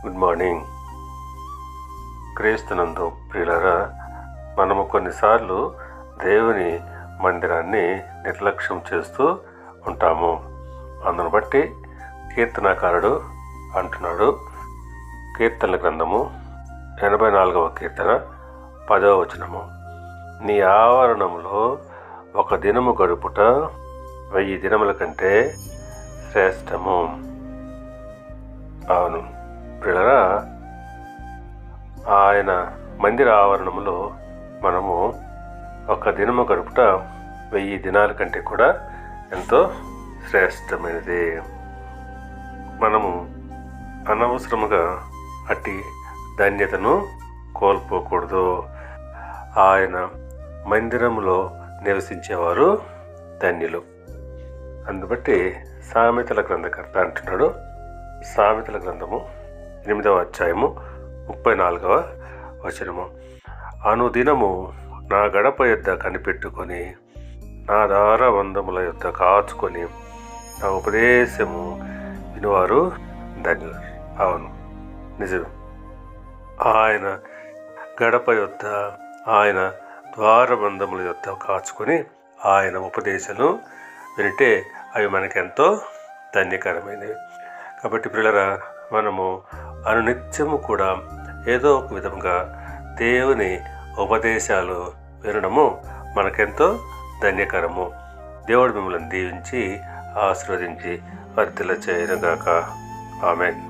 Good morning. క్రీస్తునందు ప్రియులారా, మనము కొన్నిసార్లు దేవుని మందిరాన్ని నిర్లక్ష్యం చేస్తూ ఉంటాము. అందును బట్టి కీర్తనాకారుడు అంటున్నాడు, కీర్తనల గ్రంథము 84వ కీర్తన 10వ వచనము, నీ ఆవరణంలో ఒక దినము గడుపుట 1000 దినముల కంటే శ్రేష్టము. అవును ప్రియులారా, ఆయన మందిర ఆవరణంలో మనము ఒక దినము గడుపుట 1000 దినాల కంటే కూడా ఎంతో శ్రేష్టమైనది. మనము అనవసరముగా అట్టి ధన్యతను కోల్పోకూడదు. ఆయన మందిరములో నివసించేవారు ధన్యులు. అందుబట్టి సామెతల గ్రంథకర్త అంటున్నాడు, సామెతల గ్రంథము 8వ అధ్యాయము 34వ వచనము, అనుదినము నా గడప యొద్ద కనిపెట్టుకొని నా దారబంధముల యొద్ద కాచుకొని నా ఉపదేశము వినువారు ధన్యులు. అవును, నిజం. ఆయన గడప యొద్ద, ఆయన ద్వారబంధముల యొద్ద కాచుకొని ఆయన ఉపదేశాలు వింటే అవి మనకెంతో ధన్యకరమైనవి. కాబట్టి ప్రియులారా, మనము అనునిత్యము కూడా ఏదో ఒక విధంగా దేవుని ఉపదేశాలు వినడము మనకెంతో ధన్యకరము. దేవుడు మిమ్మల్ని దీవించి ఆశీర్వదించి వర్ధిల్ల చేయనుగాక. ఆమేన్.